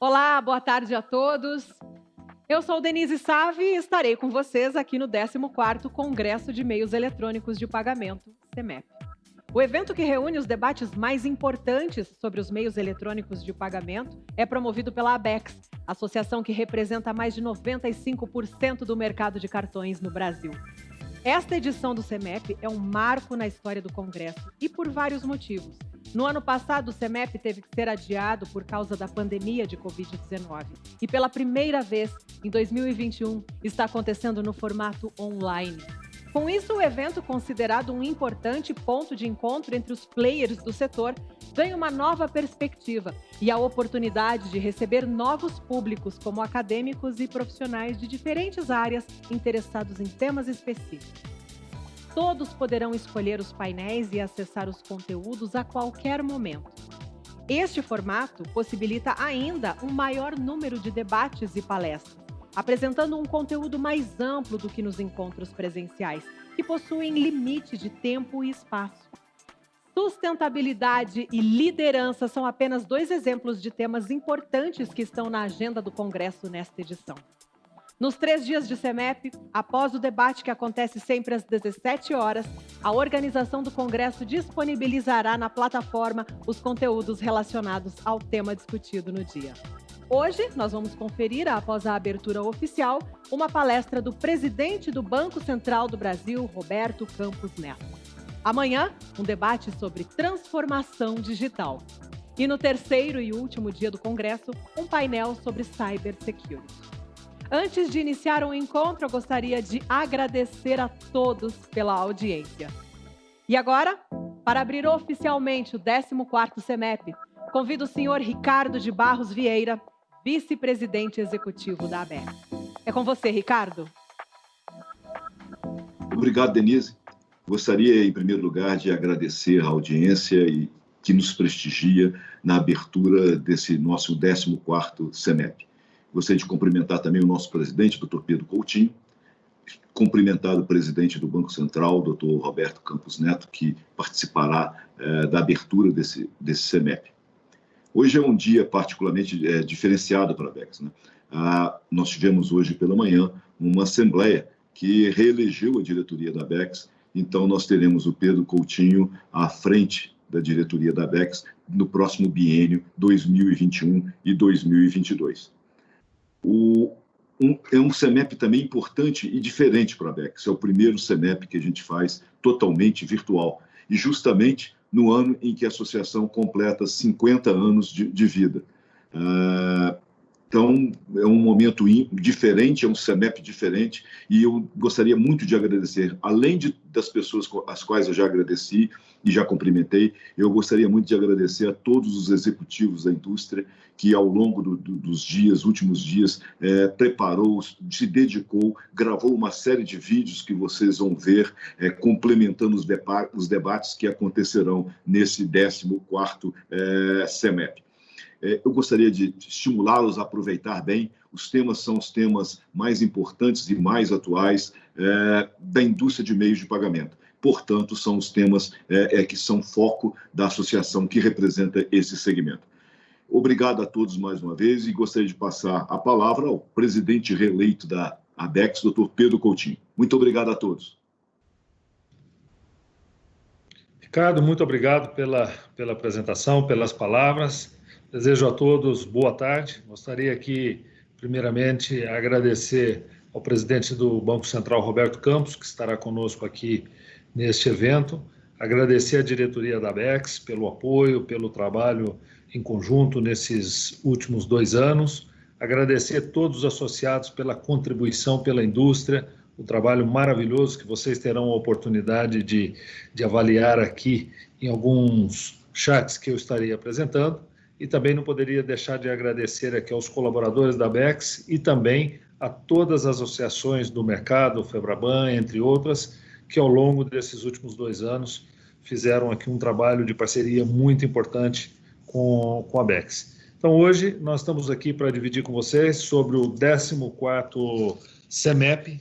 Olá, boa tarde a todos. Eu sou Denise Savi e estarei com vocês aqui no 14º Congresso de Meios Eletrônicos de Pagamento, CEMEP. O evento que reúne os debates mais importantes sobre os meios eletrônicos de pagamento é promovido pela ABECS, associação que representa mais de 95% do mercado de cartões no Brasil. Esta edição do CEMEP é um marco na história do Congresso e por vários motivos. No ano passado, o CEMEP teve que ser adiado por causa da pandemia de Covid-19 e pela primeira vez, em 2021, está acontecendo no formato online. Com isso, o evento, considerado um importante ponto de encontro entre os players do setor, ganha uma nova perspectiva e a oportunidade de receber novos públicos, como acadêmicos e profissionais de diferentes áreas interessados em temas específicos. Todos poderão escolher os painéis e acessar os conteúdos a qualquer momento. Este formato possibilita ainda um maior número de debates e palestras, apresentando um conteúdo mais amplo do que nos encontros presenciais, que possuem limite de tempo e espaço. Sustentabilidade e liderança são apenas 2 exemplos de temas importantes que estão na agenda do Congresso nesta edição. Nos 3 dias de CEMEP, após o debate que acontece sempre às 17 horas, a organização do Congresso disponibilizará na plataforma os conteúdos relacionados ao tema discutido no dia. Hoje, nós vamos conferir, após a abertura oficial, uma palestra do presidente do Banco Central do Brasil, Roberto Campos Neto. Amanhã, um debate sobre transformação digital. E no 3º e último dia do Congresso, um painel sobre cybersecurity. Antes de iniciar o encontro, eu gostaria de agradecer a todos pela audiência. E agora, para abrir oficialmente o 14º CEMEP, convido o senhor Ricardo de Barros Vieira, vice-presidente executivo da ABECS. É com você, Ricardo. Obrigado, Denise. Gostaria, em primeiro lugar, de agradecer a audiência que nos prestigia na abertura desse nosso 14º CEMEP. Gostaria de cumprimentar também o nosso presidente, Dr. Pedro Coutinho, cumprimentar o presidente do Banco Central, Dr. Roberto Campos Neto, que participará da abertura desse CEMEP. Hoje é um dia particularmente diferenciado para a ABECS, né? Nós tivemos hoje pela manhã uma assembleia que reelegeu a diretoria da ABECS, então nós teremos o Pedro Coutinho à frente da diretoria da ABECS no próximo biênio 2021 e 2022. É um CEMEP também importante e diferente para a ABECS. É o primeiro CEMEP que a gente faz totalmente virtual. E justamente no ano em que a associação completa 50 anos de vida. Então, é um momento diferente, é um CEMEP diferente, e eu gostaria muito de agradecer, além das pessoas às quais eu já agradeci e já cumprimentei, eu gostaria muito de agradecer a todos os executivos da indústria que, ao longo dos últimos dias, preparou, se dedicou, gravou uma série de vídeos que vocês vão ver, complementando os debates que acontecerão nesse 14º CEMEP. Eu gostaria de estimulá-los a aproveitar bem. Os temas são os temas mais importantes e mais atuais da indústria de meios de pagamento. Portanto, são os temas que são foco da associação que representa esse segmento. Obrigado a todos mais uma vez e gostaria de passar a palavra ao presidente reeleito da ABECS, Dr. Pedro Coutinho. Muito obrigado a todos. Ricardo, muito obrigado pela apresentação, pelas palavras. Desejo a todos boa tarde. Gostaria aqui, primeiramente, agradecer ao presidente do Banco Central, Roberto Campos, que estará conosco aqui neste evento. Agradecer a diretoria da ABECS pelo apoio, pelo trabalho em conjunto nesses últimos 2 anos. Agradecer a todos os associados pela contribuição pela indústria, o trabalho maravilhoso que vocês terão a oportunidade de avaliar aqui em alguns chats que eu estarei apresentando. E também não poderia deixar de agradecer aqui aos colaboradores da ABECS e também a todas as associações do mercado, o Febraban, entre outras, que ao longo desses últimos 2 anos fizeram aqui um trabalho de parceria muito importante com a ABECS. Então, hoje, nós estamos aqui para dividir com vocês sobre o 14º CEMEP.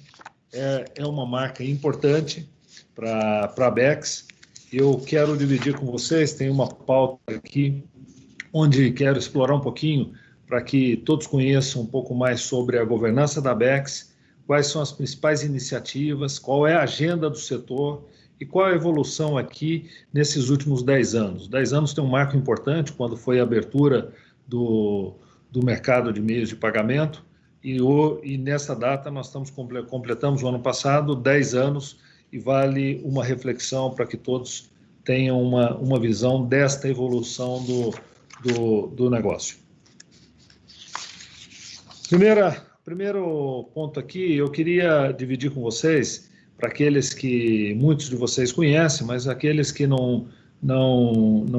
É uma marca importante para a ABECS. Eu quero dividir com vocês, tem uma pauta aqui, onde quero explorar um pouquinho para que todos conheçam um pouco mais sobre a governança da ABECS, quais são as principais iniciativas, qual é a agenda do setor e qual a evolução aqui nesses últimos 10 anos. 10 anos tem um marco importante, quando foi a abertura do mercado de meios de pagamento, e nessa data nós completamos o ano passado 10 anos, e vale uma reflexão para que todos tenham uma visão desta evolução do negócio. Primeiro ponto aqui, eu queria dividir com vocês, para aqueles que muitos de vocês conhecem, mas aqueles que não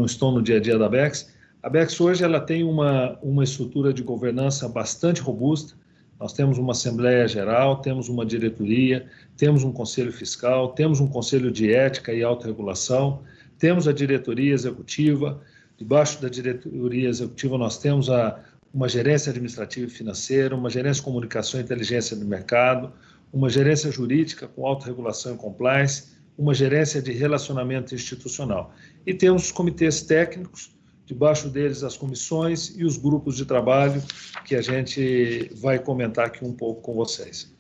estão no dia a dia da ABECS. A ABECS hoje ela tem uma estrutura de governança bastante robusta. Nós temos uma Assembleia Geral, temos uma diretoria, temos um Conselho Fiscal, temos um Conselho de Ética e Autorregulação, temos a diretoria executiva. Debaixo da diretoria executiva nós temos uma gerência administrativa e financeira, uma gerência de comunicação e inteligência do mercado, uma gerência jurídica com autorregulação e compliance, uma gerência de relacionamento institucional. E temos os comitês técnicos, debaixo deles as comissões e os grupos de trabalho, que a gente vai comentar aqui um pouco com vocês.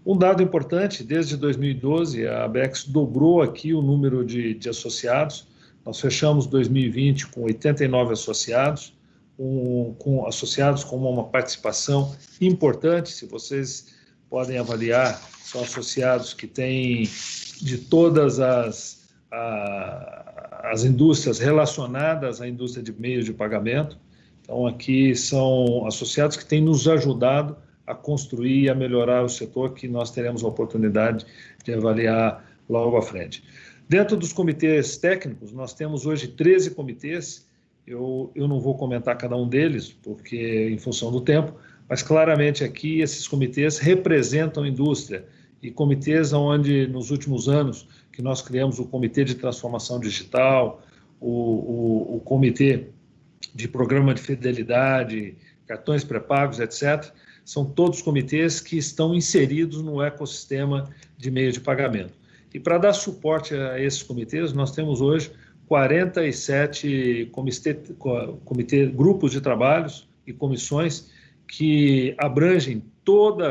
Um dado importante, desde 2012, a ABECS dobrou aqui o número de associados. Nós fechamos 2020 com 89 associados, com associados com uma participação importante. Se vocês podem avaliar, são associados que têm de todas as indústrias relacionadas à indústria de meios de pagamento. Então, aqui são associados que têm nos ajudado a construir e a melhorar o setor, que nós teremos a oportunidade de avaliar logo à frente. Dentro dos comitês técnicos, nós temos hoje 13 comitês. Eu não vou comentar cada um deles, porque em função do tempo, mas claramente aqui esses comitês representam a indústria, e comitês onde nos últimos anos que nós criamos o Comitê de Transformação Digital, o Comitê de Programa de Fidelidade, cartões pré-pagos, etc., são todos comitês que estão inseridos no ecossistema de meio de pagamento. E para dar suporte a esses comitês, nós temos hoje 47 grupos de trabalhos e comissões que abrange todo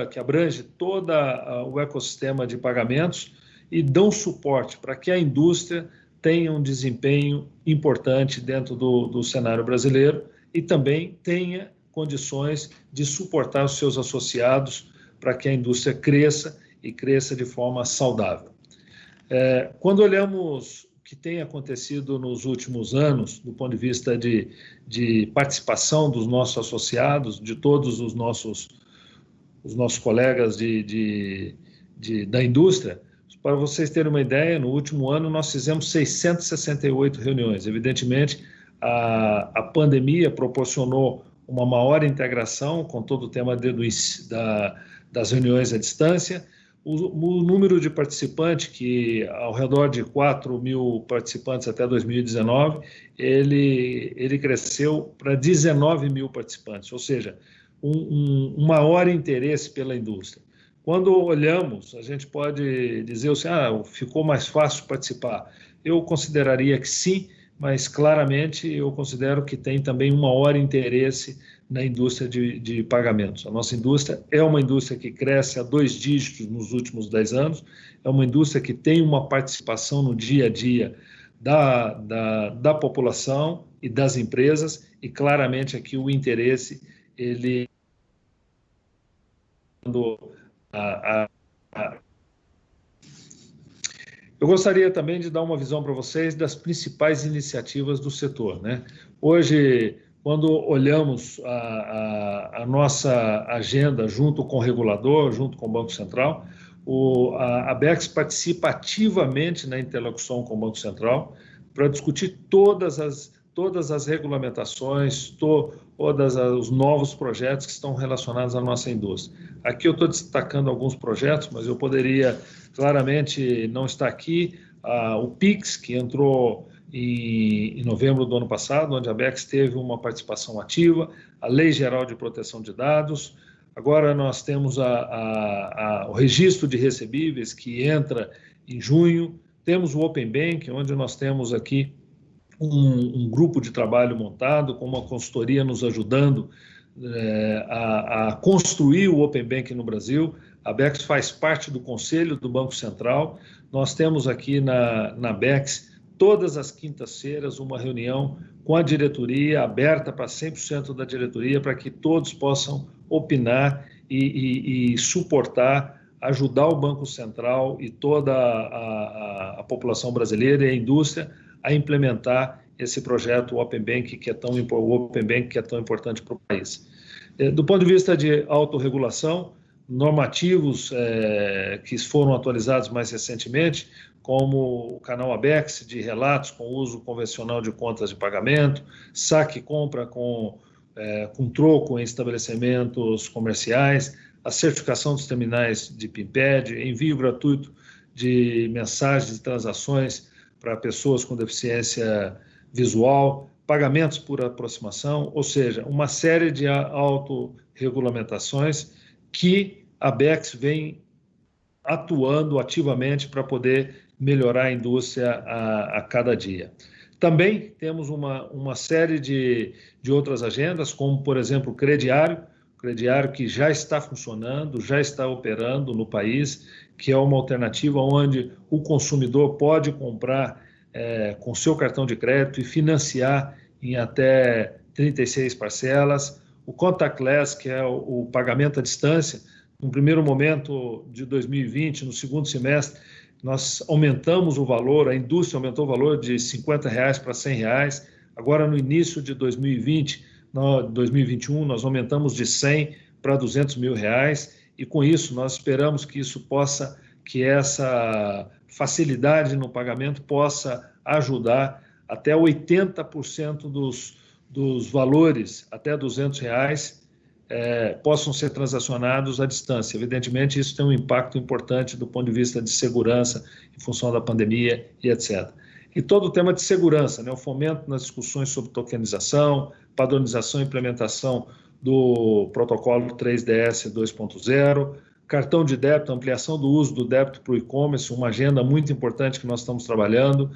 o ecossistema de pagamentos e dão suporte para que a indústria tenha um desempenho importante dentro do cenário brasileiro e também tenha condições de suportar os seus associados para que a indústria cresça e cresça de forma saudável. Quando olhamos o que tem acontecido nos últimos anos, do ponto de vista de participação dos nossos associados, de todos os nossos colegas da indústria, para vocês terem uma ideia, no último ano nós fizemos 668 reuniões. Evidentemente, a pandemia proporcionou uma maior integração com todo o tema das reuniões à distância. O número de participantes, que ao redor de 4 mil participantes até 2019, ele cresceu para 19 mil participantes, ou seja, um maior interesse pela indústria. Quando olhamos, a gente pode dizer assim, ficou mais fácil participar. Eu consideraria que sim, mas claramente eu considero que tem também um maior interesse na indústria de pagamentos. A nossa indústria é uma indústria que cresce a 2 dígitos nos últimos 10 anos, é uma indústria que tem uma participação no dia a dia da população e das empresas, e claramente aqui o interesse, ele... Eu gostaria também de dar uma visão para vocês das principais iniciativas do setor, né? Hoje, quando olhamos a nossa agenda junto com o regulador, junto com o Banco Central, a ABECS participa ativamente na interlocução com o Banco Central para discutir todas as regulamentações, todos os novos projetos que estão relacionados à nossa indústria. Aqui eu estou destacando alguns projetos, mas eu poderia claramente não estar aqui. O PIX, que entrou em novembro do ano passado, onde a ABECS teve uma participação ativa, a Lei Geral de Proteção de Dados. Agora nós temos o registro de recebíveis, que entra em junho. Temos o Open Bank, onde nós temos aqui um grupo de trabalho montado, com uma consultoria nos ajudando a construir o Open Banking no Brasil. A BEX faz parte do Conselho do Banco Central. Nós temos aqui na BEX, todas as quintas-feiras, uma reunião com a diretoria, aberta para 100% da diretoria, para que todos possam opinar e suportar, ajudar o Banco Central e toda a população brasileira e a indústria a implementar esse projeto Open Banking, que é tão importante para o país. Do ponto de vista de autorregulação, normativos que foram atualizados mais recentemente, como o canal ABEX de relatos com uso convencional de contas de pagamento, saque e compra com troco em estabelecimentos comerciais, a certificação dos terminais de PIN-PAD, envio gratuito de mensagens e transações para pessoas com deficiência visual, pagamentos por aproximação, ou seja, uma série de autorregulamentações que a BEX vem atuando ativamente para poder melhorar a indústria a cada dia. Também temos uma série de outras agendas, como, por exemplo, o crediário que já está funcionando, já está operando no país, que é uma alternativa onde o consumidor pode comprar com seu cartão de crédito e financiar em até 36 parcelas. O contactless, que é o pagamento à distância. No primeiro momento de 2020, no segundo semestre, nós aumentamos o valor, a indústria aumentou o valor de R$ 50 para R$ 100. Agora, no início de 2021, nós aumentamos de 100 para R$ 200 mil, e com isso nós esperamos que essa facilidade no pagamento possa ajudar até 80% dos valores, até R$ 200, possam ser transacionados à distância. Evidentemente, isso tem um impacto importante do ponto de vista de segurança, em função da pandemia e etc. E todo o tema de segurança, o fomento nas discussões sobre tokenização, padronização e implementação do protocolo 3DS 2.0, cartão de débito, ampliação do uso do débito para o e-commerce, uma agenda muito importante que nós estamos trabalhando,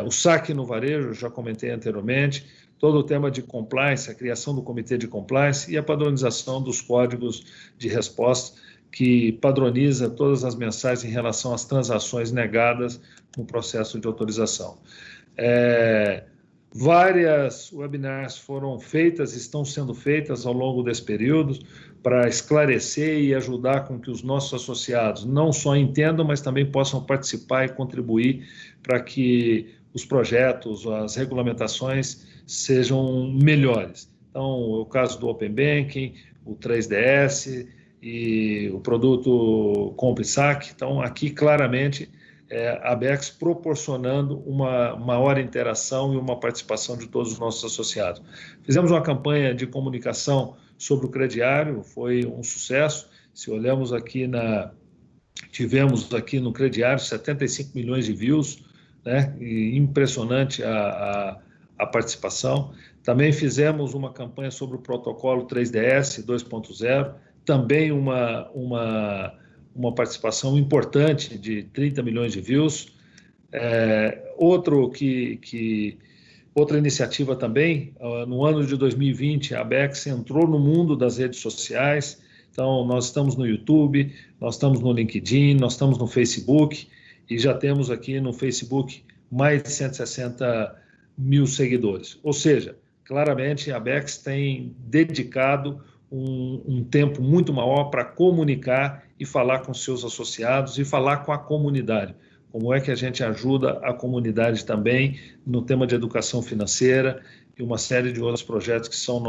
o saque no varejo, já comentei anteriormente, todo o tema de compliance, a criação do comitê de compliance e a padronização dos códigos de resposta, que padroniza todas as mensagens em relação às transações negadas no processo de autorização. Várias webinars foram feitas, estão sendo feitas ao longo desse período para esclarecer e ajudar com que os nossos associados não só entendam, mas também possam participar e contribuir para que os projetos, as regulamentações sejam melhores. Então, o caso do Open Banking, o 3DS e o produto Compre e Saque. Então, aqui claramente a BEX proporcionando uma maior interação e uma participação de todos os nossos associados. Fizemos uma campanha de comunicação sobre o crediário, foi um sucesso. Se olhamos aqui tivemos aqui no crediário 75 milhões de views, e impressionante a participação. Também fizemos uma campanha sobre o protocolo 3DS 2.0, também uma participação importante de 30 milhões de views. Outra iniciativa também, no ano de 2020, a BEX entrou no mundo das redes sociais. Então, nós estamos no YouTube, nós estamos no LinkedIn, nós estamos no Facebook, e já temos aqui no Facebook mais de 160 mil seguidores. Ou seja, claramente a BEX tem dedicado um tempo muito maior para comunicar e falar com seus associados e falar com a comunidade. Como é que a gente ajuda a comunidade também no tema de educação financeira e uma série de outros projetos que são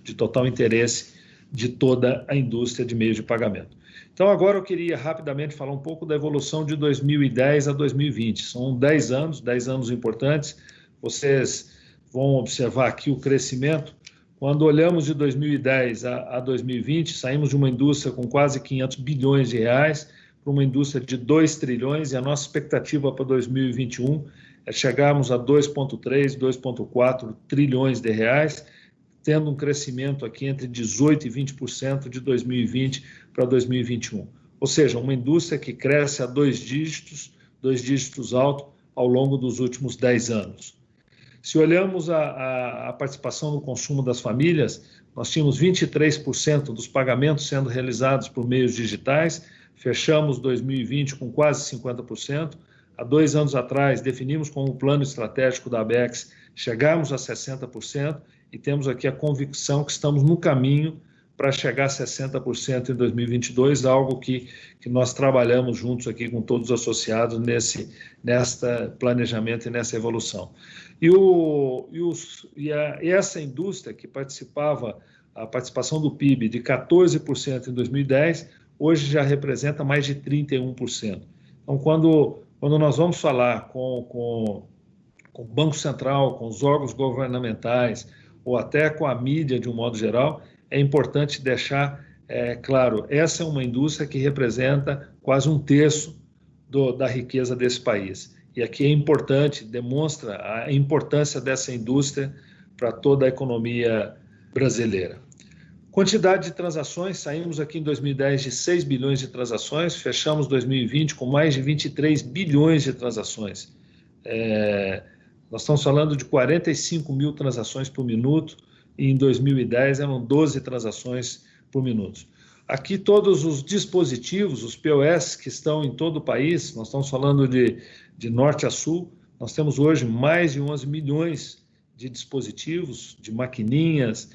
de total interesse de toda a indústria de meios de pagamento. Então, agora eu queria rapidamente falar um pouco da evolução de 2010 a 2020. São 10 anos importantes. Vocês vão observar aqui o crescimento. Quando olhamos de 2010 a 2020, saímos de uma indústria com quase 500 bilhões de reais para uma indústria de 2 trilhões, e a nossa expectativa para 2021 é chegarmos a 2,3, 2,4 trilhões de reais, tendo um crescimento aqui entre 18% e 20% de 2020 para 2021. Ou seja, uma indústria que cresce a 2 dígitos alto ao longo dos últimos 10 anos. Se olhamos a participação no consumo das famílias, nós tínhamos 23% dos pagamentos sendo realizados por meios digitais, fechamos 2020 com quase 50%. Há 2 anos atrás, definimos como plano estratégico da ABECS chegarmos a 60% e temos aqui a convicção que estamos no caminho para chegar a 60% em 2022, algo que nós trabalhamos juntos aqui com todos os associados nesta planejamento e nessa evolução. Essa indústria que participava, a participação do PIB de 14% em 2010, hoje já representa mais de 31%. Então, quando nós vamos falar com o Banco Central, com os órgãos governamentais, ou até com a mídia de um modo geral, é importante deixar claro, essa é uma indústria que representa quase 1/3 da riqueza desse país. E aqui é importante, demonstra a importância dessa indústria para toda a economia brasileira. Quantidade de transações, saímos aqui em 2010 de 6 bilhões de transações, fechamos 2020 com mais de 23 bilhões de transações. Nós estamos falando de 45 mil transações por minuto, e em 2010 eram 12 transações por minuto. Aqui todos os dispositivos, os POS que estão em todo o país, nós estamos falando de norte a sul, nós temos hoje mais de 11 milhões de dispositivos, de maquininhas,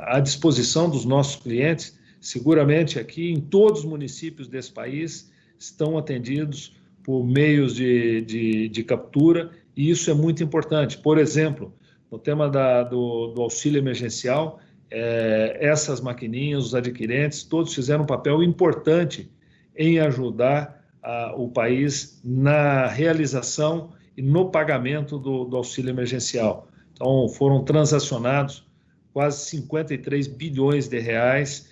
à disposição dos nossos clientes. Seguramente aqui em todos os municípios desse país estão atendidos por meios de captura, e isso é muito importante. Por exemplo, no tema do auxílio emergencial, essas maquininhas, os adquirentes, todos fizeram um papel importante em ajudar o país na realização e no pagamento do auxílio emergencial. Então, foram transacionados quase 53 bilhões de reais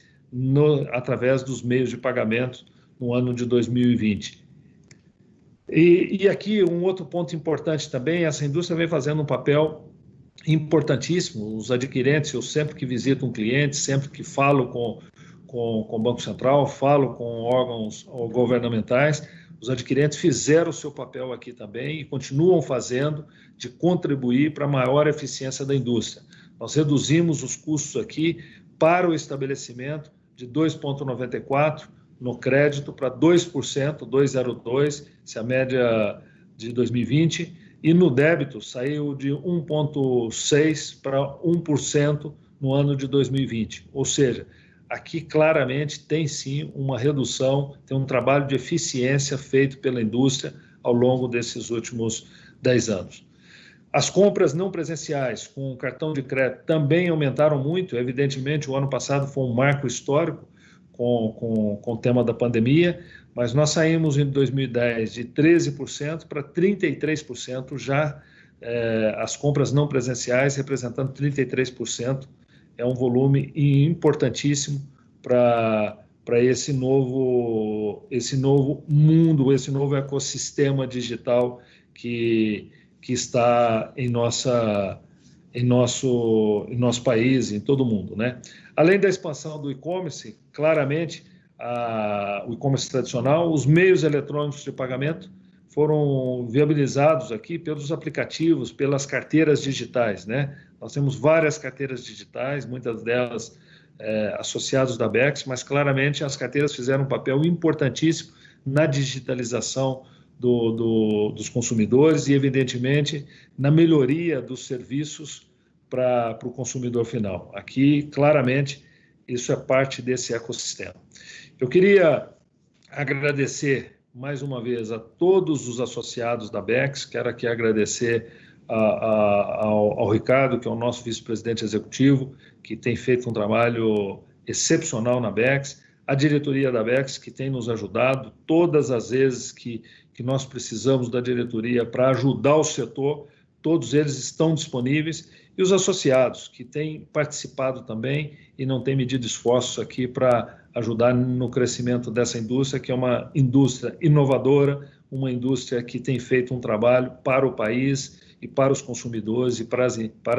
através dos meios de pagamento no ano de 2020. E aqui um outro ponto importante também, essa indústria vem fazendo um papel importantíssimo. Os adquirentes, eu sempre que visito um cliente, sempre que falo com o Banco Central, falo com órgãos governamentais, os adquirentes fizeram o seu papel aqui também e continuam fazendo, de contribuir para a maior eficiência da indústria. Nós reduzimos os custos aqui para o estabelecimento de 2,94% no crédito para 2%, 2,02%, se a média de 2020, e no débito saiu de 1,6% para 1% no ano de 2020. Ou seja, aqui claramente tem sim uma redução, tem um trabalho de eficiência feito pela indústria ao longo desses últimos 10 anos. As compras não presenciais com cartão de crédito também aumentaram muito. Evidentemente, o ano passado foi um marco histórico com o tema da pandemia, mas nós saímos em 2010 de 13% para 33% já, as compras não presenciais representando 33%. É um volume importantíssimo para esse novo mundo, esse novo ecossistema digital que está em nosso país, em todo o mundo, né? Além da expansão do e-commerce, claramente, o e-commerce tradicional, os meios eletrônicos de pagamento foram viabilizados aqui pelos aplicativos, pelas carteiras digitais, né? Nós temos várias carteiras digitais, muitas delas associadas da ABECS, mas claramente as carteiras fizeram um papel importantíssimo na digitalização dos consumidores e, evidentemente, na melhoria dos serviços para o consumidor final. Aqui, claramente, isso é parte desse ecossistema. Eu queria agradecer mais uma vez a todos os associados da ABECS, quero aqui agradecer ao Ricardo, que é o nosso vice-presidente executivo, que tem feito um trabalho excepcional na ABECS, a diretoria da ABECS, que tem nos ajudado todas as vezes que nós precisamos da diretoria para ajudar o setor, todos eles estão disponíveis, e os associados, que têm participado também e não têm medido esforços aqui para ajudar no crescimento dessa indústria, que é uma indústria inovadora, uma indústria que tem feito um trabalho para o país e para os consumidores e para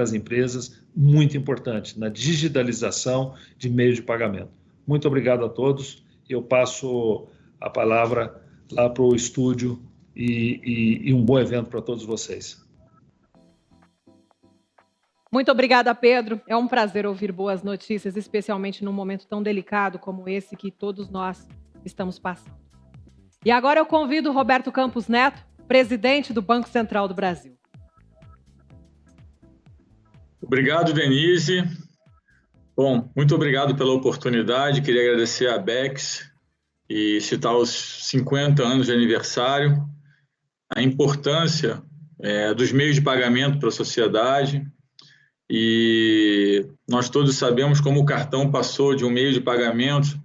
as empresas muito importante na digitalização de meios de pagamento. Muito obrigado a todos. Eu passo a palavra lá para o estúdio e um bom evento para todos vocês. Muito obrigada, Pedro. É um prazer ouvir boas notícias, especialmente num momento tão delicado como esse que todos nós estamos passando. E agora eu convido o Roberto Campos Neto, presidente do Banco Central do Brasil. Obrigado, Denise. Bom, muito obrigado pela oportunidade. Queria agradecer à Abecs e citar os 50 anos de aniversário, a importância dos meios de pagamento para a sociedade. E nós todos sabemos como o cartão passou de um meio de pagamento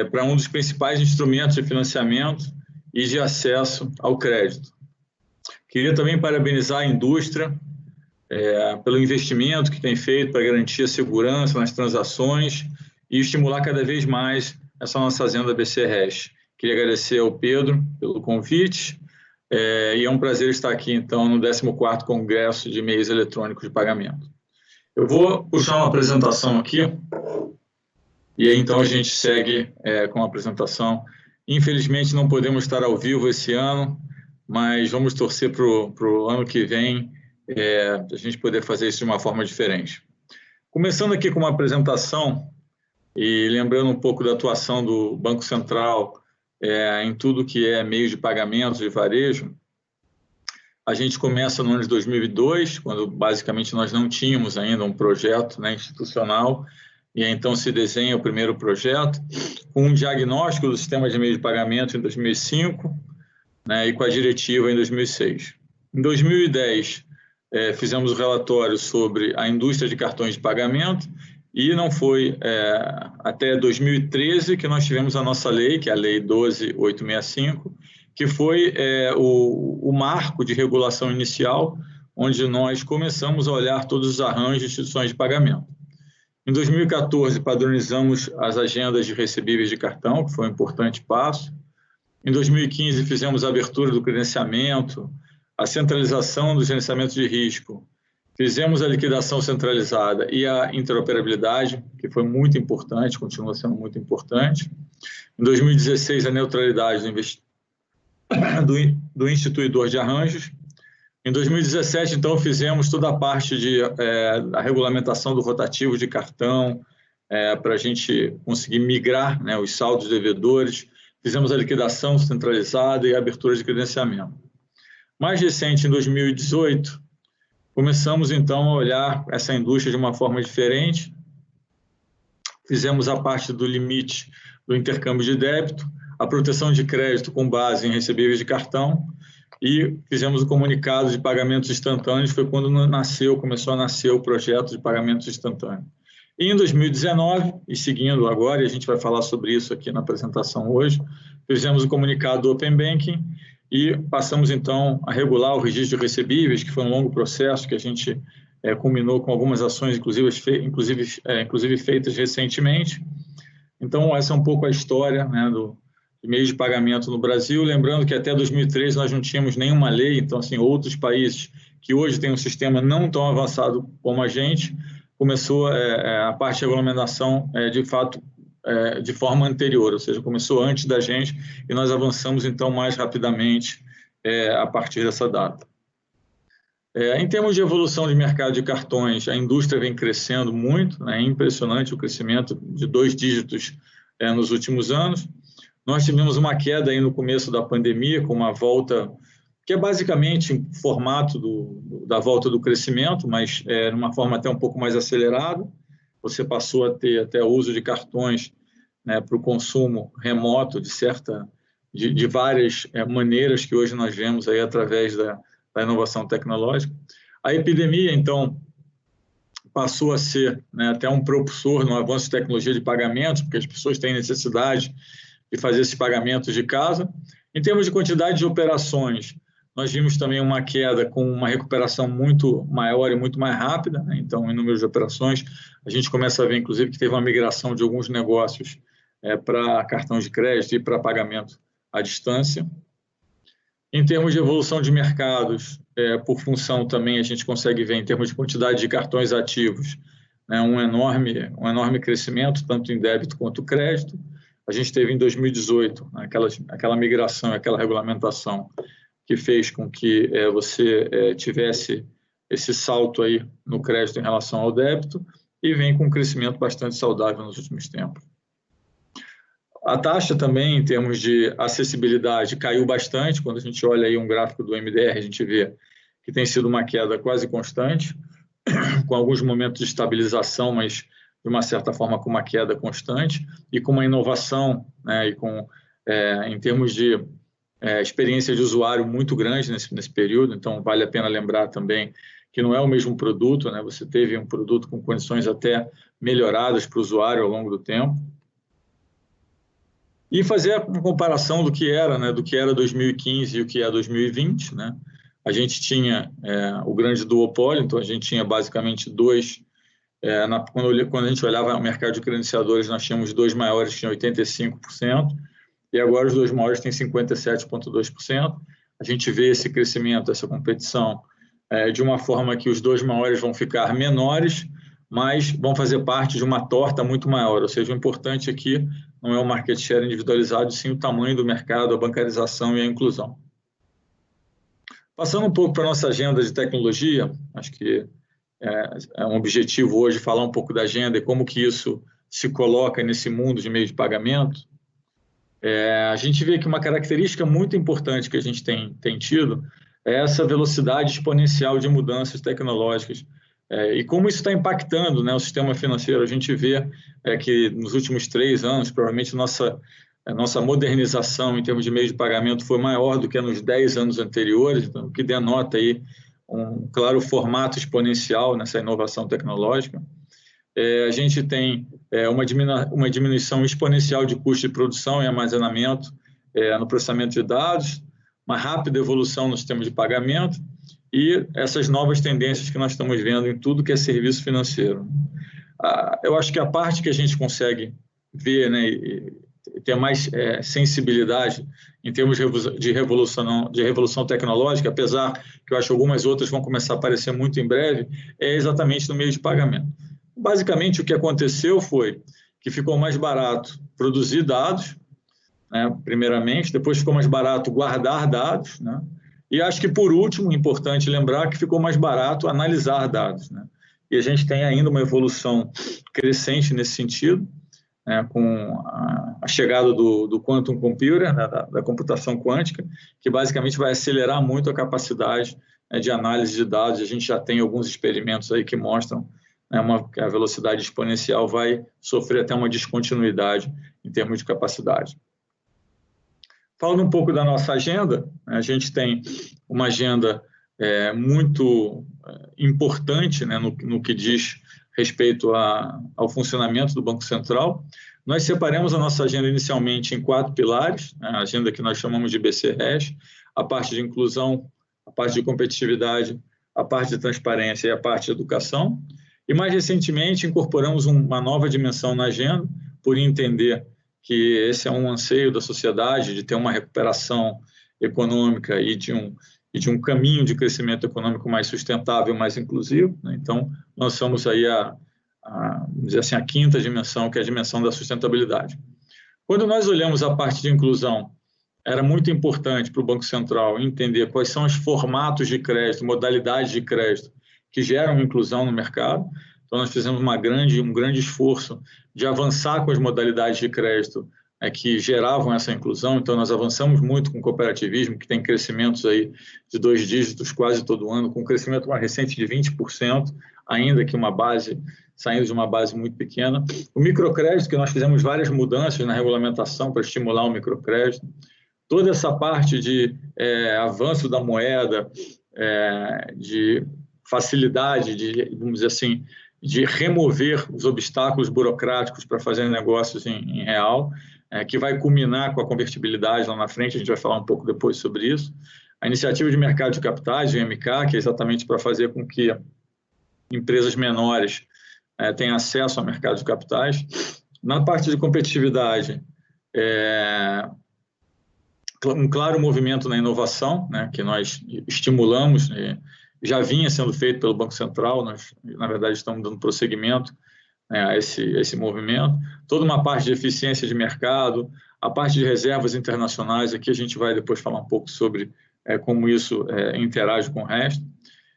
para um dos principais instrumentos de financiamento e de acesso ao crédito. Queria também parabenizar a indústria pelo investimento que tem feito para garantir a segurança nas transações e estimular cada vez mais essa nossa agenda BC Hash. Queria agradecer ao Pedro pelo convite e é um prazer estar aqui, então, no 14º Congresso de Meios Eletrônicos de Pagamento. Eu vou puxar uma apresentação aqui e aí, então, a gente segue com a apresentação. Infelizmente, não podemos estar ao vivo esse ano, mas vamos torcer para o ano que vem a gente poder fazer isso de uma forma diferente. Começando aqui com uma apresentação e lembrando um pouco da atuação do Banco Central em tudo que é meio de pagamentos de varejo. A gente começa no ano de 2002, quando basicamente nós não tínhamos ainda um projeto institucional, e então se desenha o primeiro projeto, com um diagnóstico do sistema de meio de pagamento em 2005, e com a diretiva em 2006. Em 2010, fizemos o relatório sobre a indústria de cartões de pagamento, e não foi até 2013 que nós tivemos a nossa lei, que é a Lei 12.865, que foi o marco de regulação inicial, onde nós começamos a olhar todos os arranjos de instituições de pagamento. Em 2014, padronizamos as agendas de recebíveis de cartão, que foi um importante passo. Em 2015, fizemos a abertura do credenciamento, a centralização do gerenciamento de risco, fizemos a liquidação centralizada e a interoperabilidade, que foi muito importante, continua sendo muito importante. Em 2016, a neutralidade do instituidor de arranjos. Em 2017, então, fizemos toda a parte da regulamentação do rotativo de cartão, para a gente conseguir migrar os saldos devedores. Fizemos a liquidação centralizada e a abertura de credenciamento. Mais recente, em 2018, começamos, então, a olhar essa indústria de uma forma diferente. Fizemos a parte do limite do intercâmbio de débito, a proteção de crédito com base em recebíveis de cartão e fizemos o comunicado de pagamentos instantâneos, foi quando começou a nascer o projeto de pagamentos instantâneos. E em 2019, e seguindo agora, e a gente vai falar sobre isso aqui na apresentação hoje, fizemos o comunicado do Open Banking e passamos, então, a regular o registro de recebíveis, que foi um longo processo que a gente culminou com algumas ações, inclusive feitas recentemente. Então, essa é um pouco a história do meio de pagamento no Brasil, lembrando que até 2013 nós não tínhamos nenhuma lei, então, assim, outros países que hoje têm um sistema não tão avançado como a gente, começou a parte de regulamentação, de fato, de forma anterior, ou seja, começou antes da gente e nós avançamos, então, mais rapidamente a partir dessa data. Em termos de evolução de mercado de cartões, a indústria vem crescendo muito, é impressionante o crescimento de 2 dígitos nos últimos anos. Nós tivemos uma queda aí no começo da pandemia, com uma volta, que é basicamente em formato da volta do crescimento, mas de uma forma até um pouco mais acelerada. Você passou a ter até o uso de cartões para o consumo remoto de várias maneiras que hoje nós vemos aí através da inovação tecnológica. A epidemia, então, passou a ser até um propulsor no avanço de tecnologia de pagamentos, porque as pessoas têm necessidade de fazer esses pagamentos de casa. Em termos de quantidade de operações, nós vimos também uma queda com uma recuperação muito maior e muito mais rápida, então, em número de operações, a gente começa a ver, inclusive, que teve uma migração de alguns negócios para cartões de crédito e para pagamento à distância. Em termos de evolução de mercados, por função também, a gente consegue ver, em termos de quantidade de cartões ativos, um enorme crescimento, tanto em débito quanto crédito. A gente teve em 2018 aquela migração, aquela regulamentação que fez com que você tivesse esse salto aí no crédito em relação ao débito e vem com um crescimento bastante saudável nos últimos tempos. A taxa também, em termos de acessibilidade, caiu bastante. Quando a gente olha aí um gráfico do MDR, a gente vê que tem sido uma queda quase constante, com alguns momentos de estabilização, mas de uma certa forma com uma queda constante, e com uma inovação, né, e com, em termos de experiência de usuário muito grande nesse período. Então, vale a pena lembrar também que não é o mesmo produto, né? Você teve um produto com condições até melhoradas para o usuário ao longo do tempo. E fazer uma comparação do que era, né, do que era 2015 e o que é 2020, né? A gente tinha o grande duopólio, então a gente tinha basicamente dois. Quando a gente olhava o mercado de credenciadores, nós tínhamos dois maiores que tinham 85%, e agora os dois maiores têm 57,2%. A gente vê esse crescimento, essa competição, de uma forma que os dois maiores vão ficar menores, mas vão fazer parte de uma torta muito maior. Ou seja, o importante aqui não é o market share individualizado, sim o tamanho do mercado, a bancarização e a inclusão. Passando um pouco para a nossa agenda de tecnologia, acho que é um objetivo hoje falar um pouco da agenda e como que isso se coloca nesse mundo de meio de pagamento. A gente vê que uma característica muito importante que a gente tem tido é essa velocidade exponencial de mudanças tecnológicas. E como isso está impactando, né, o sistema financeiro. A gente vê que nos últimos 3 anos, provavelmente a nossa modernização em termos de meio de pagamento foi maior do que nos 10 anos anteriores, então, o que denota aí um claro formato exponencial nessa inovação tecnológica. A gente tem uma diminuição exponencial de custo de produção e armazenamento no processamento de dados, uma rápida evolução no sistema de pagamento e essas novas tendências que nós estamos vendo em tudo que é serviço financeiro. Eu acho que a parte que a gente consegue ver, né, e ter mais sensibilidade em termos de revolução tecnológica, apesar que eu acho que algumas outras vão começar a aparecer muito em breve, é exatamente no meio de pagamento. Basicamente, o que aconteceu foi que ficou mais barato produzir dados, né, primeiramente, depois ficou mais barato guardar dados, né, e acho que, por último, importante lembrar que ficou mais barato analisar dados, né, e a gente tem ainda uma evolução crescente nesse sentido, né, com a chegada do quantum computer, né, da computação quântica, que basicamente vai acelerar muito a capacidade de análise de dados. A gente já tem alguns experimentos aí que mostram, né, que a velocidade exponencial vai sofrer até uma descontinuidade em termos de capacidade. Falando um pouco da nossa agenda, a gente tem uma agenda muito importante, né, no que diz respeito ao funcionamento do Banco Central. Nós separamos a nossa agenda inicialmente em 4 pilares, né, a agenda que nós chamamos de BC-RES, a parte de inclusão, a parte de competitividade, a parte de transparência e a parte de educação. E, mais recentemente, incorporamos uma nova dimensão na agenda, por entender que esse é um anseio da sociedade de ter uma recuperação econômica e de um caminho de crescimento econômico mais sustentável, mais inclusivo, né? Então, nós somos aí vamos dizer assim, a 5ª dimensão, que é a dimensão da sustentabilidade. Quando nós olhamos a parte de inclusão, era muito importante para o Banco Central entender quais são os formatos de crédito, modalidades de crédito que geram inclusão no mercado. Então, nós fizemos um grande esforço de avançar com as modalidades de crédito que geravam essa inclusão. Então, nós avançamos muito com o cooperativismo, que tem crescimentos aí de 2 dígitos quase todo ano, com um crescimento mais recente de 20%, ainda que saindo de uma base muito pequena. O microcrédito, que nós fizemos várias mudanças na regulamentação para estimular o microcrédito. Toda essa parte de avanço da moeda, de facilidade, vamos dizer assim, de remover os obstáculos burocráticos para fazer negócios em real, que vai culminar com a convertibilidade lá na frente. A gente vai falar um pouco depois sobre isso. A iniciativa de mercado de capitais, o IMK, que é exatamente para fazer com que empresas menores tenham acesso ao mercado de capitais. Na parte de competitividade, um claro movimento na inovação, né, que nós estimulamos, já vinha sendo feito pelo Banco Central. Nós, na verdade, estamos dando prosseguimento a esse movimento. Toda uma parte de eficiência de mercado, a parte de reservas internacionais, aqui a gente vai depois falar um pouco sobre como isso interage com o resto.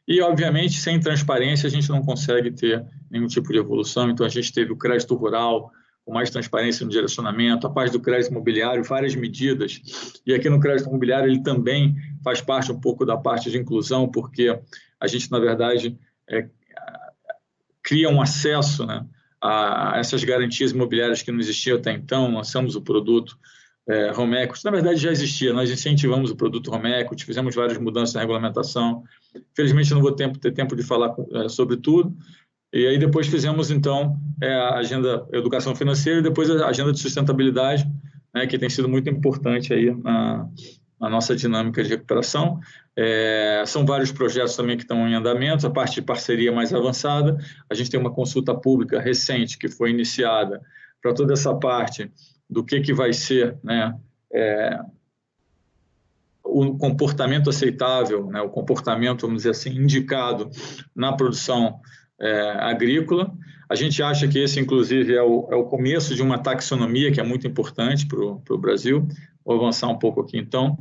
E, obviamente, sem transparência, a gente não consegue ter nenhum tipo de evolução. Então, a gente teve o crédito rural, com mais transparência no direcionamento, a parte do crédito imobiliário, várias medidas. E aqui no crédito imobiliário, ele também faz parte um pouco da parte de inclusão, porque a gente, na verdade, cria um acesso, né, a essas garantias imobiliárias que não existiam até então. Lançamos o produto Home Equity. Na verdade, já existia. Nós incentivamos o produto Home Equity, fizemos várias mudanças na regulamentação. Infelizmente, não vou ter tempo de falar sobre tudo. E aí depois fizemos, então, a agenda educação financeira e depois a agenda de sustentabilidade, né, que tem sido muito importante aí na nossa dinâmica de recuperação. São vários projetos também que estão em andamento. A parte de parceria mais avançada, a gente tem uma consulta pública recente que foi iniciada para toda essa parte do que vai ser, né, o comportamento aceitável, né, o comportamento, vamos dizer assim, indicado na produção agrícola. A gente acha que esse, inclusive, é o começo de uma taxonomia que é muito importante para o Brasil. Vou avançar um pouco aqui, então.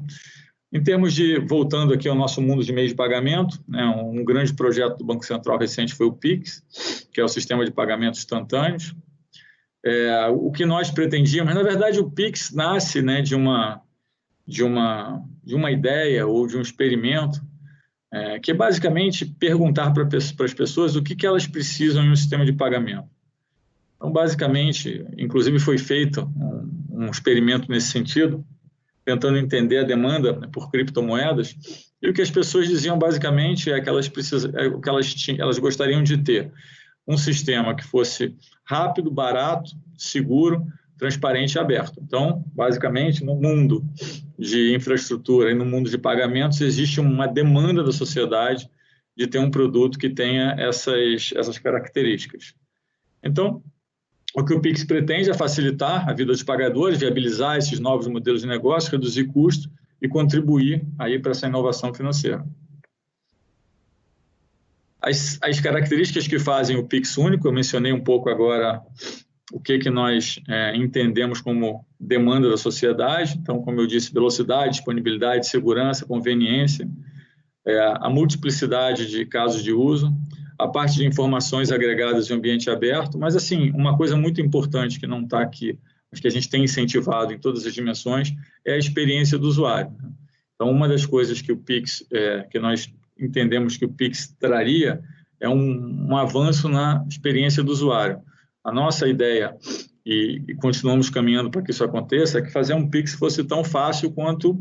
Em termos de, voltando aqui ao nosso mundo de meios de pagamento, né, um grande projeto do Banco Central recente foi o PIX, que é o Sistema de Pagamentos Instantâneos. O que nós pretendíamos, na verdade, o PIX nasce, né, de uma ideia ou de um experimento, que é basicamente perguntar para as pessoas o que elas precisam em um sistema de pagamento. Então, basicamente, inclusive foi feito um experimento nesse sentido, tentando entender a demanda por criptomoedas, e o que as pessoas diziam basicamente é que elas gostariam de ter um sistema que fosse rápido, barato, seguro, transparente e aberto. Então, basicamente, no mundo de infraestrutura e no mundo de pagamentos, existe uma demanda da sociedade de ter um produto que tenha essas características. Então, o que o PIX pretende é facilitar a vida dos pagadores, viabilizar esses novos modelos de negócio, reduzir custos e contribuir aí para essa inovação financeira. As características que fazem o PIX único, eu mencionei um pouco agora o que nós entendemos como demanda da sociedade. Então, como eu disse, velocidade, disponibilidade, segurança, conveniência, a multiplicidade de casos de uso, a parte de informações agregadas em ambiente aberto, mas, assim, uma coisa muito importante que não está aqui, mas que a gente tem incentivado em todas as dimensões, é a experiência do usuário. Então, uma das coisas que o PIX, que nós entendemos que o PIX traria, é um avanço na experiência do usuário. A nossa ideia, e continuamos caminhando para que isso aconteça, é que fazer um PIX fosse tão fácil quanto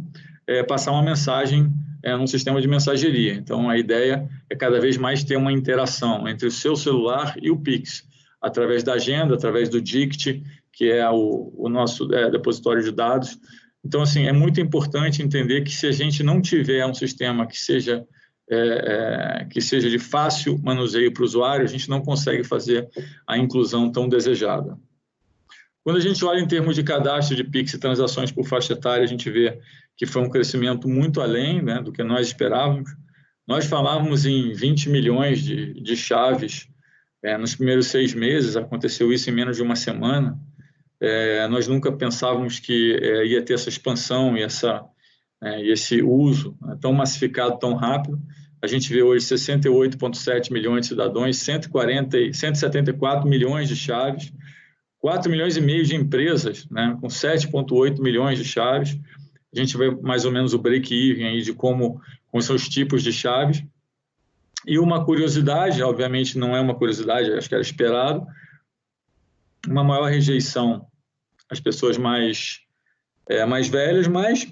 passar uma mensagem num sistema de mensageria. Então, a ideia é cada vez mais ter uma interação entre o seu celular e o PIX, através da agenda, através do DICT, que é o nosso depositório de dados. Então, assim, é muito importante entender que se a gente não tiver um sistema que seja de fácil manuseio para o usuário, a gente não consegue fazer a inclusão tão desejada. Quando a gente olha em termos de cadastro de PIX e transações por faixa etária, a gente vê que foi um crescimento muito além, né, do que nós esperávamos. Nós falávamos em 20 milhões de chaves nos primeiros 6 meses, aconteceu isso em menos de uma semana. Nós nunca pensávamos que ia ter essa expansão e esse uso tão massificado, tão rápido. A gente vê hoje 68,7 milhões de cidadãos, 174 milhões de chaves, 4 milhões e meio de empresas, né, com 7,8 milhões de chaves. A gente vê mais ou menos o break-even aí de como são os tipos de chaves. E uma curiosidade, obviamente não é uma curiosidade, acho que era esperado, uma maior rejeição às pessoas mais velhas, mas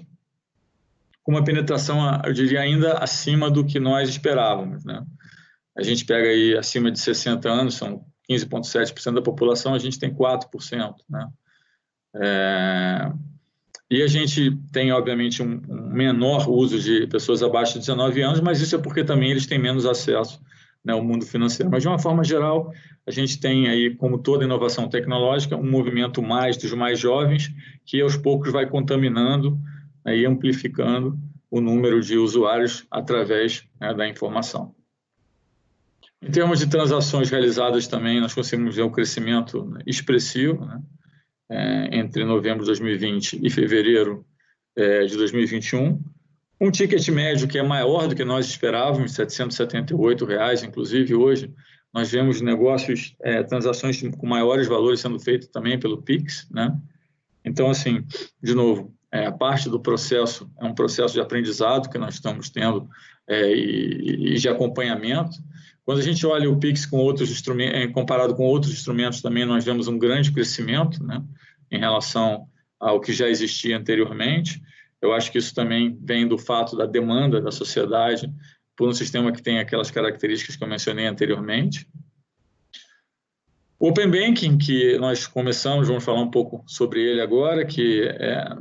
com uma penetração, eu diria, ainda acima do que nós esperávamos, né? A gente pega aí acima de 60 anos, são 15,7% da população, a gente tem 4%, né? E a gente tem, obviamente, um menor uso de pessoas abaixo de 19 anos, mas isso é porque também eles têm menos acesso, né, ao mundo financeiro. Mas, de uma forma geral, a gente tem aí, como toda inovação tecnológica, um movimento mais dos mais jovens, que aos poucos vai contaminando, né, e amplificando o número de usuários através, né, da informação. Em termos de transações realizadas também, nós conseguimos ver um crescimento expressivo, né, entre novembro de 2020 e fevereiro de 2021, Um ticket médio que é maior do que nós esperávamos, R$ 778, inclusive hoje nós vemos negócios, transações com maiores valores sendo feitas também pelo Pix, né? Então, assim, de novo, a parte do processo é um processo de aprendizado que nós estamos tendo e de acompanhamento. Quando a gente olha o Pix com outros instrumentos, comparado com outros instrumentos também, nós vemos um grande crescimento, né, em relação ao que já existia anteriormente. Eu acho que isso também vem do fato da demanda da sociedade por um sistema que tem aquelas características que eu mencionei anteriormente. O Open Banking, que nós começamos, vamos falar um pouco sobre ele agora, que,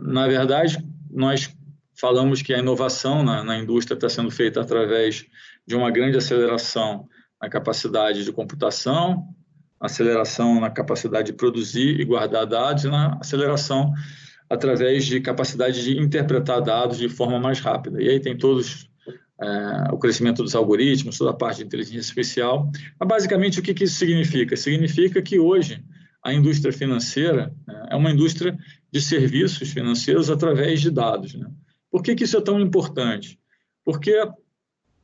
na verdade, nós falamos que a inovação na indústria está sendo feita através de uma grande aceleração na capacidade de computação, aceleração na capacidade de produzir e guardar dados, e na aceleração através de capacidade de interpretar dados de forma mais rápida. E aí tem todos o crescimento dos algoritmos, toda a parte de inteligência artificial. Mas, basicamente, o que isso significa? Significa que hoje a indústria financeira é uma indústria de serviços financeiros através de dados, né? Por que isso é tão importante? Porque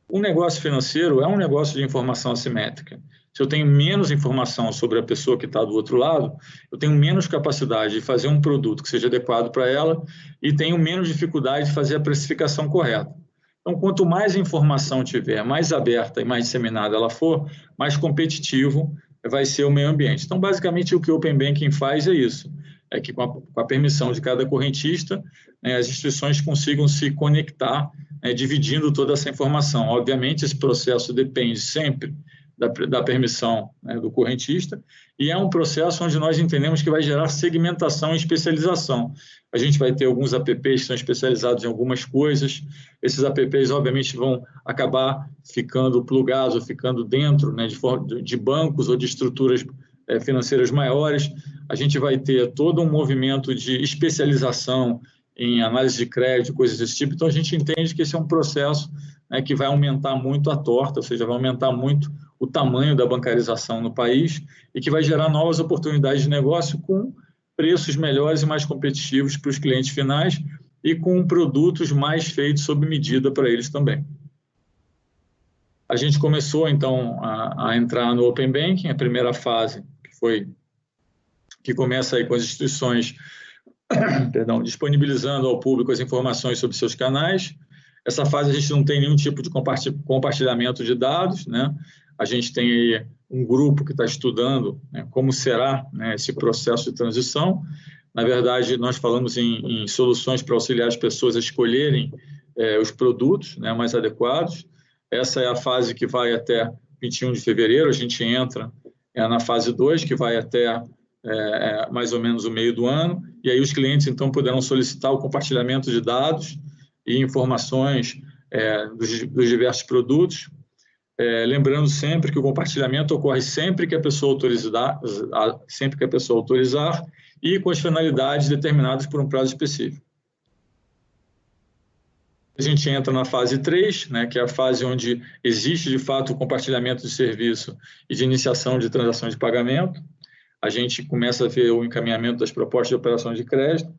o negócio financeiro é um negócio de informação assimétrica. Se eu tenho menos informação sobre a pessoa que está do outro lado, eu tenho menos capacidade de fazer um produto que seja adequado para ela e tenho menos dificuldade de fazer a precificação correta. Então, quanto mais informação tiver, mais aberta e mais disseminada ela for, mais competitivo vai ser o meio ambiente. Então, basicamente, o que o Open Banking faz é isso, é que com a permissão de cada correntista, as instituições consigam se conectar, dividindo toda essa informação. Obviamente, esse processo depende sempre da permissão do correntista, e é um processo onde nós entendemos que vai gerar segmentação e especialização. A gente vai ter alguns apps que são especializados em algumas coisas, esses apps, obviamente, vão acabar ficando plugados ou ficando dentro, de bancos ou de estruturas financeiras maiores. A gente vai ter todo um movimento de especialização em análise de crédito, coisas desse tipo. Então, a gente entende que esse é um processo que vai aumentar muito a torta, ou seja, vai aumentar muito o tamanho da bancarização no país e que vai gerar novas oportunidades de negócio com preços melhores e mais competitivos para os clientes finais e com produtos mais feitos sob medida para eles também. A gente começou, então, a entrar no Open Banking, a primeira fase, que começa aí com as instituições disponibilizando ao público as informações sobre seus canais. Essa fase a gente não tem nenhum tipo de compartilhamento de dados, né? A gente tem aí um grupo que está estudando como será esse processo de transição. Na verdade, nós falamos em soluções para auxiliar as pessoas a escolherem os produtos mais adequados. Essa é a fase que vai até 21 de fevereiro. A gente entra na fase 2, que vai até mais ou menos o meio do ano. E aí os clientes, então, poderão solicitar o compartilhamento de dados e informações dos diversos produtos. Lembrando sempre que o compartilhamento ocorre sempre que a pessoa autorizar e com as finalidades determinadas por um prazo específico. A gente entra na fase 3, que é a fase onde existe, de fato, o compartilhamento de serviço e de iniciação de transação de pagamento. A gente começa a ver o encaminhamento das propostas de operação de crédito,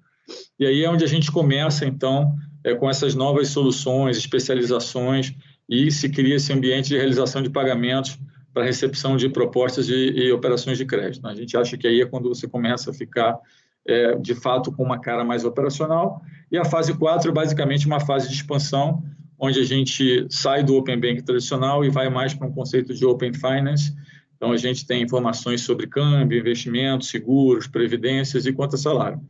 e aí é onde a gente começa, então, com essas novas soluções, especializações, e se cria esse ambiente de realização de pagamentos para recepção de propostas e operações de crédito. A gente acha que aí é quando você começa a ficar, de fato, com uma cara mais operacional. E a fase 4 é basicamente uma fase de expansão, onde a gente sai do Open Bank tradicional e vai mais para um conceito de Open Finance. Então, a gente tem informações sobre câmbio, investimentos, seguros, previdências e conta-salário.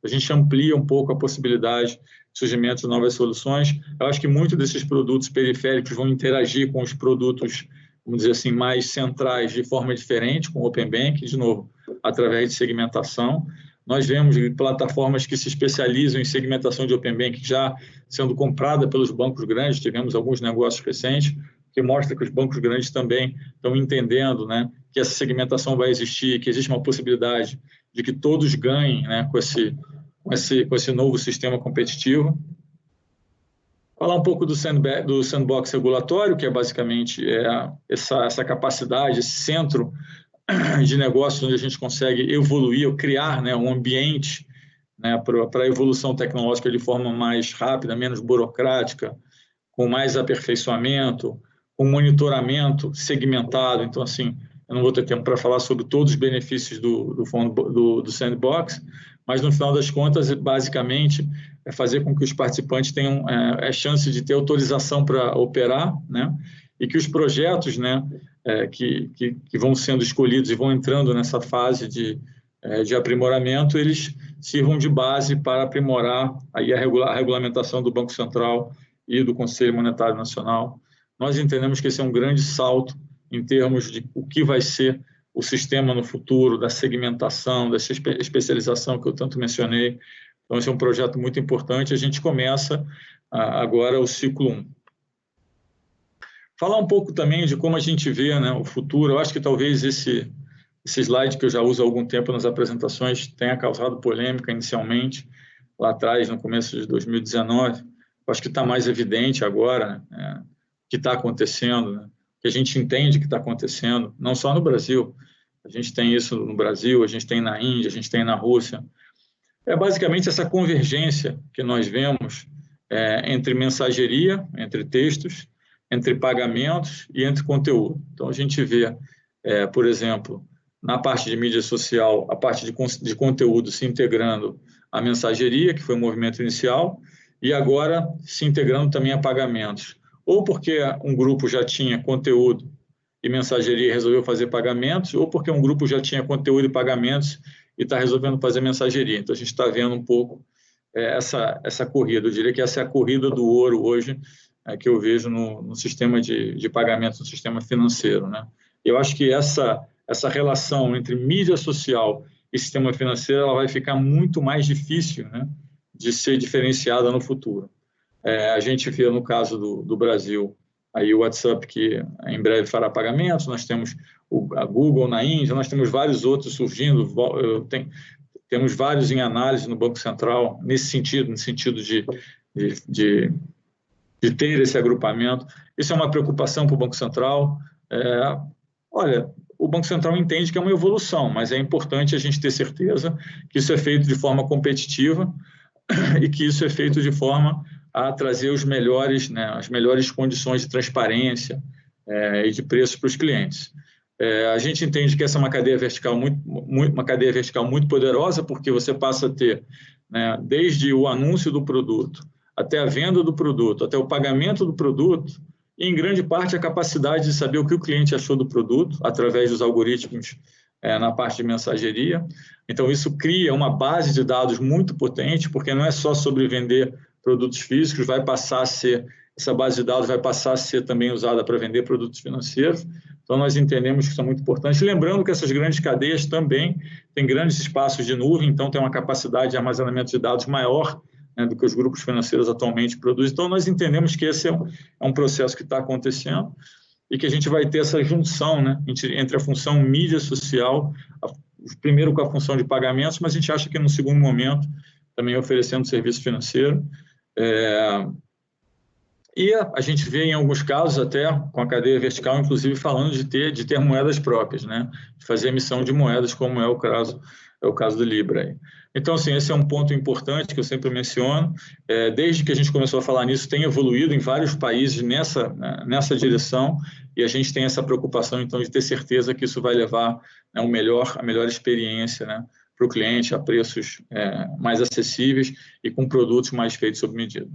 A gente amplia um pouco a possibilidade de surgimento de novas soluções. Eu acho que muitos desses produtos periféricos vão interagir com os produtos, vamos dizer assim, mais centrais de forma diferente, com o Open Bank, de novo, através de segmentação. Nós vemos plataformas que se especializam em segmentação de Open Bank já sendo comprada pelos bancos grandes. Tivemos alguns negócios recentes que mostram que os bancos grandes também estão entendendo, que essa segmentação vai existir, que existe uma possibilidade de que todos ganhem com esse novo sistema competitivo. Falar um pouco do sandbox regulatório, que é basicamente essa capacidade, esse centro de negócios onde a gente consegue evoluir ou criar um ambiente né, para a evolução tecnológica de forma mais rápida, menos burocrática, com mais aperfeiçoamento, com monitoramento segmentado. Então, assim, eu não vou ter tempo para falar sobre todos os benefícios do Sandbox, mas, no final das contas, basicamente, é fazer com que os participantes tenham a chance de ter autorização para operar, né? E que os projetos, né, que vão sendo escolhidos e vão entrando nessa fase de aprimoramento, eles sirvam de base para aprimorar aí a regulamentação do Banco Central e do Conselho Monetário Nacional. Nós entendemos que esse é um grande salto em termos de o que vai ser o sistema no futuro, da segmentação, dessa especialização que eu tanto mencionei. Então, esse é um projeto muito importante. A gente começa agora o ciclo 1. Falar um pouco também de como a gente vê, né, o futuro. Eu acho que talvez esse slide que eu já uso há algum tempo nas apresentações tenha causado polêmica inicialmente, lá atrás, no começo de 2019. Eu acho que está mais evidente agora, né, o que está acontecendo, né, que a gente entende que está acontecendo, não só no Brasil. A gente tem isso no Brasil, a gente tem na Índia, a gente tem na Rússia. É basicamente essa convergência que nós vemos entre mensageria, entre textos, entre pagamentos e entre conteúdo. Então, a gente vê, por exemplo, na parte de mídia social, a parte de conteúdo se integrando à mensageria, que foi o movimento inicial, e agora se integrando também a pagamentos. Ou porque um grupo já tinha conteúdo e mensageria e resolveu fazer pagamentos, ou porque um grupo já tinha conteúdo e pagamentos e está resolvendo fazer mensageria. Então, a gente está vendo um pouco essa corrida. Eu diria que essa é a corrida do ouro hoje, que eu vejo no sistema de pagamentos, no sistema financeiro, né? Eu acho que essa relação entre mídia social e sistema financeiro ela vai ficar muito mais difícil, né, de ser diferenciada no futuro. A gente vê no caso do Brasil aí o WhatsApp, que em breve fará pagamentos, nós temos a Google na Índia, nós temos vários outros surgindo, temos vários em análise no Banco Central, nesse sentido, no sentido de ter esse agrupamento. Isso é uma preocupação para o Banco Central. Olha, o Banco Central entende que é uma evolução, mas é importante a gente ter certeza que isso é feito de forma competitiva e que isso é feito de forma a trazer as melhores condições de transparência e de preços para os clientes. A gente entende que essa é uma cadeia vertical muito poderosa, porque você passa a ter, né, desde o anúncio do produto, até a venda do produto, até o pagamento do produto, e, em grande parte, a capacidade de saber o que o cliente achou do produto, através dos algoritmos na parte de mensageria. Então, isso cria uma base de dados muito potente, porque não é só sobre vender produtos físicos, essa base de dados vai passar a ser também usada para vender produtos financeiros. Então, nós entendemos que isso é muito importante. Lembrando que essas grandes cadeias também têm grandes espaços de nuvem, então tem uma capacidade de armazenamento de dados maior, né, do que os grupos financeiros atualmente produzem. Então, nós entendemos que esse é um processo que está acontecendo e que a gente vai ter essa junção, né, entre a função mídia social, primeiro com a função de pagamentos, mas a gente acha que, no segundo momento, também oferecendo serviço financeiro. E a gente vê, em alguns casos, até com a cadeia vertical, inclusive, falando de ter moedas próprias, né, de fazer emissão de moedas, como é o caso do Libra. Aí. Então, assim, esse é um ponto importante que eu sempre menciono. Desde que a gente começou a falar nisso, tem evoluído em vários países nessa direção, e a gente tem essa preocupação, então, de ter certeza que isso vai levar, né, a melhor experiência, né, para o cliente, a preços mais acessíveis e com produtos mais feitos sob medida.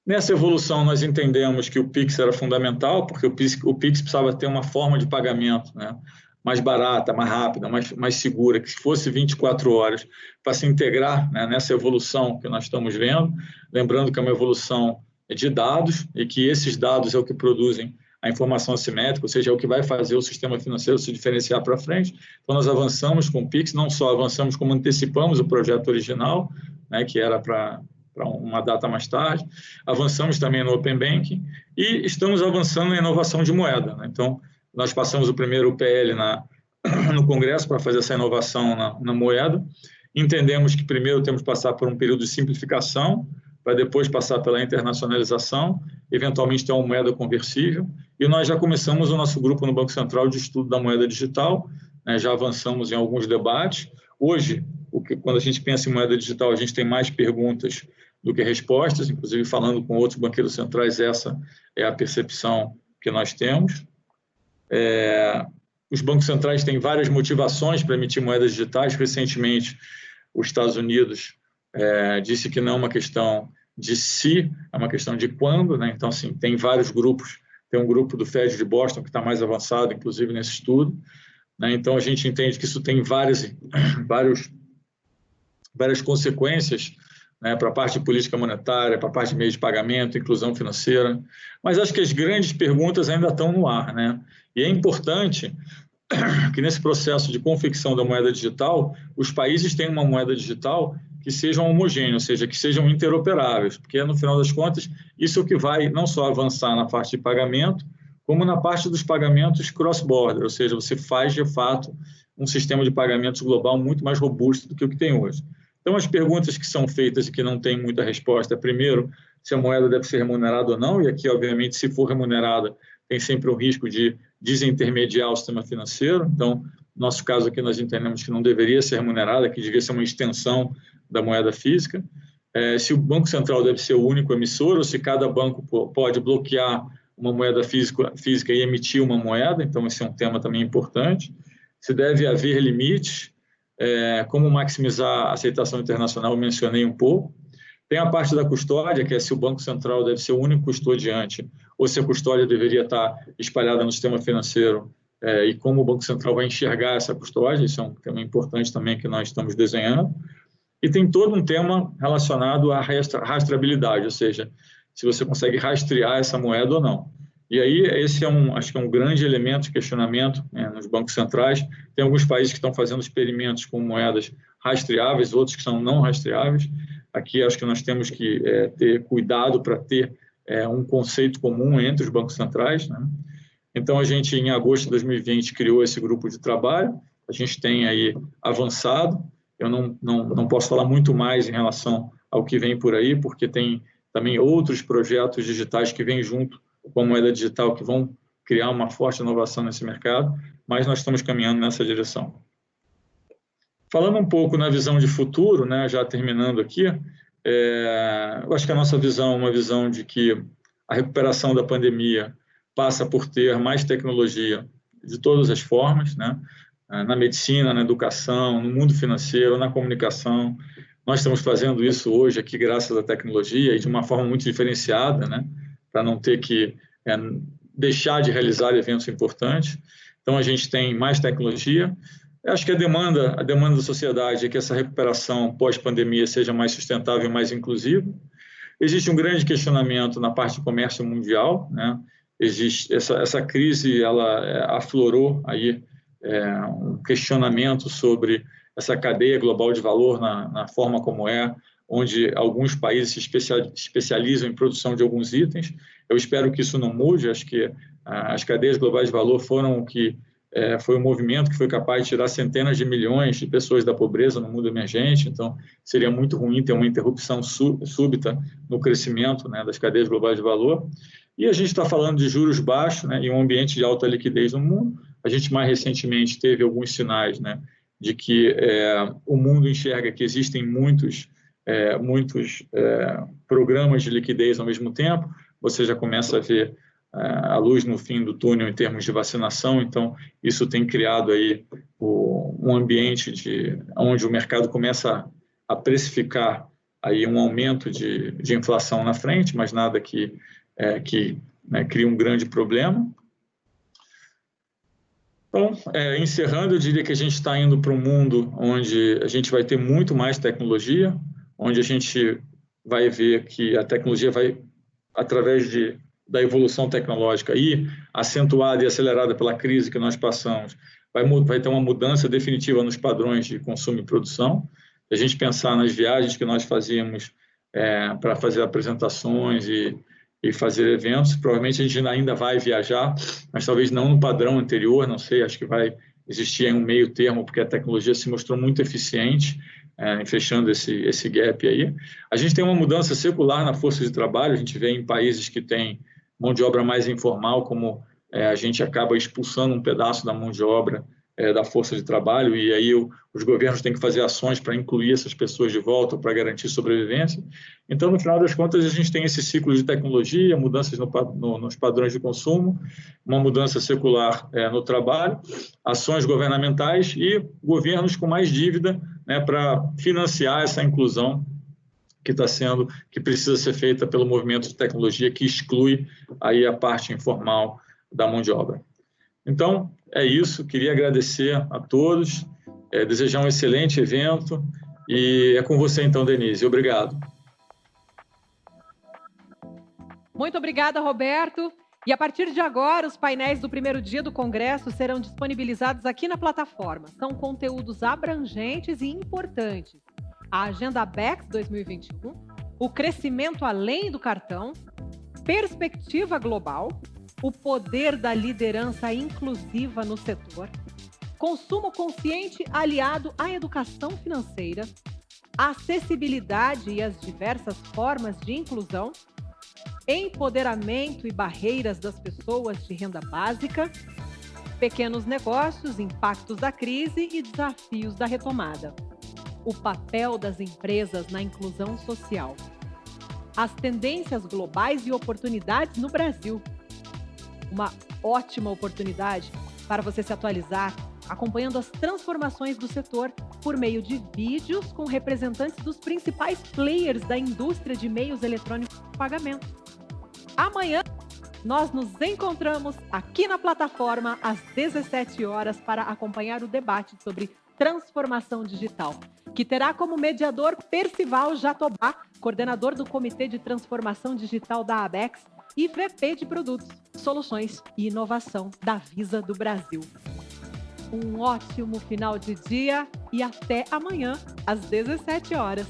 Nessa evolução, nós entendemos que o Pix era fundamental, porque o Pix precisava ter uma forma de pagamento, né, mais barata, mais rápida, mais segura, que fosse 24 horas, para se integrar, né, nessa evolução que nós estamos vendo. Lembrando que é uma evolução de dados e que esses dados é o que produzem a informação assimétrica, ou seja, é o que vai fazer o sistema financeiro se diferenciar para frente. Então, nós avançamos com o Pix, não só avançamos, como antecipamos o projeto original, né, que era para uma data mais tarde, avançamos também no Open Banking e estamos avançando na inovação de moeda, né? Então, nós passamos o primeiro PL no Congresso para fazer essa inovação na moeda. Entendemos que primeiro temos que passar por um período de simplificação, para depois passar pela internacionalização, eventualmente ter uma moeda conversível. E nós já começamos o nosso grupo no Banco Central de estudo da moeda digital, né? Já avançamos em alguns debates. Hoje, o quando a gente pensa em moeda digital, a gente tem mais perguntas do que respostas, inclusive falando com outros banqueiros centrais, essa é a percepção que nós temos. Os bancos centrais têm várias motivações para emitir moedas digitais. Recentemente, os Estados Unidos disse que não é uma questão de se, é uma questão de quando, né? Então, assim, tem vários grupos, tem um grupo do Fed de Boston que está mais avançado, inclusive, nesse estudo, né? Então, a gente entende que isso tem várias consequências, né, para a parte de política monetária, para a parte de meio de pagamento, inclusão financeira, mas acho que as grandes perguntas ainda estão no ar, né? E é importante que nesse processo de confecção da moeda digital, os países tenham uma moeda digital que sejam homogêneas, ou seja, que sejam interoperáveis, porque, no final das contas, isso é o que vai não só avançar na parte de pagamento, como na parte dos pagamentos cross-border, ou seja, você faz, de fato, um sistema de pagamentos global muito mais robusto do que o que tem hoje. Então, as perguntas que são feitas e que não têm muita resposta, primeiro, se a moeda deve ser remunerada ou não, e aqui, obviamente, se for remunerada, tem sempre o risco de desintermediar o sistema financeiro. Então, no nosso caso aqui, nós entendemos que não deveria ser remunerada, que devia ser uma extensão da moeda física. Se o Banco Central deve ser o único emissor, ou se cada banco pode bloquear uma moeda física e emitir uma moeda, então esse é um tema também importante. Se deve haver limites, como maximizar a aceitação internacional, eu mencionei um pouco. Tem a parte da custódia, que é se o Banco Central deve ser o único custodiante, ou se a custódia deveria estar espalhada no sistema financeiro, e como o Banco Central vai enxergar essa custódia, isso é um tema importante também que nós estamos desenhando. E tem todo um tema relacionado à rastreabilidade, ou seja, se você consegue rastrear essa moeda ou não. E aí, esse acho que é um grande elemento de questionamento, né, nos bancos centrais. Tem alguns países que estão fazendo experimentos com moedas rastreáveis, outros que são não rastreáveis. Aqui, acho que nós temos que ter cuidado para ter um conceito comum entre os bancos centrais, né? Então, a gente, em agosto de 2020, criou esse grupo de trabalho. A gente tem aí avançado. Eu não posso falar muito mais em relação ao que vem por aí, porque tem também outros projetos digitais que vêm junto com a moeda digital que vão criar uma forte inovação nesse mercado, mas nós estamos caminhando nessa direção. Falando um pouco na visão de futuro, né, já terminando aqui, eu acho que a nossa visão é uma visão de que a recuperação da pandemia passa por ter mais tecnologia de todas as formas, né, na medicina, na educação, no mundo financeiro, na comunicação. Nós estamos fazendo isso hoje aqui graças à tecnologia e de uma forma muito diferenciada, né, para não ter que deixar de realizar eventos importantes. Então, a gente tem mais tecnologia. Eu acho que a demanda da sociedade é que essa recuperação pós-pandemia seja mais sustentável e mais inclusiva. Existe um grande questionamento na parte de comércio mundial, né? Existe essa crise, ela aflorou aí um questionamento sobre essa cadeia global de valor na forma como onde alguns países se especializam em produção de alguns itens. Eu espero que isso não mude. Acho que as cadeias globais de valor foram o que foi um movimento que foi capaz de tirar centenas de milhões de pessoas da pobreza no mundo emergente. Então, seria muito ruim ter uma interrupção súbita no crescimento, né, das cadeias globais de valor. E a gente está falando de juros baixos, né, e um ambiente de alta liquidez no mundo. A gente, mais recentemente, teve alguns sinais, né, de que o mundo enxerga que existem muitos programas de liquidez ao mesmo tempo. Você já começa a ver a luz no fim do túnel em termos de vacinação. Então, isso tem criado aí um ambiente onde o mercado começa a precificar aí um aumento de inflação na frente, mas nada que cria um grande problema. Então, encerrando, eu diria que a gente está indo para um mundo onde a gente vai ter muito mais tecnologia, onde a gente vai ver que a tecnologia vai, através da evolução tecnológica e acentuada e acelerada pela crise que nós passamos, vai ter uma mudança definitiva nos padrões de consumo e produção. Se a gente pensar nas viagens que nós fazíamos para fazer apresentações e fazer eventos, provavelmente a gente ainda vai viajar, mas talvez não no padrão anterior, não sei, acho que vai existir aí um meio termo, porque a tecnologia se mostrou muito eficiente em fechando esse gap aí. A gente tem uma mudança secular na força de trabalho, a gente vê em países que têm mão de obra mais informal, como a gente acaba expulsando um pedaço da mão de obra da força de trabalho, e aí os governos têm que fazer ações para incluir essas pessoas de volta, para garantir sobrevivência. Então, no final das contas, a gente tem esse ciclo de tecnologia, mudanças nos padrões de consumo, uma mudança secular no trabalho, ações governamentais e governos com mais dívida, né, para financiar essa inclusão que precisa ser feita pelo movimento de tecnologia, que exclui aí a parte informal da mão de obra. Então, é isso. Queria agradecer a todos, desejar um excelente evento, e é com você então, Denise. Obrigado. Muito obrigada, Roberto. E a partir de agora, os painéis do primeiro dia do Congresso serão disponibilizados aqui na plataforma. São conteúdos abrangentes e importantes. A Agenda ABECS 2021, o crescimento além do cartão, perspectiva global, o poder da liderança inclusiva no setor, consumo consciente aliado à educação financeira, a acessibilidade e as diversas formas de inclusão, empoderamento e barreiras das pessoas de renda básica, pequenos negócios, impactos da crise e desafios da retomada, o papel das empresas na inclusão social, as tendências globais e oportunidades no Brasil. Uma ótima oportunidade para você se atualizar, acompanhando as transformações do setor por meio de vídeos com representantes dos principais players da indústria de meios eletrônicos de pagamento. Amanhã, nós nos encontramos aqui na plataforma às 17 horas para acompanhar o debate sobre transformação digital, que terá como mediador Percival Jatobá, coordenador do Comitê de Transformação Digital da ABECS e VP de Produtos, Soluções e Inovação da Visa do Brasil. Um ótimo final de dia e até amanhã, às 17 horas.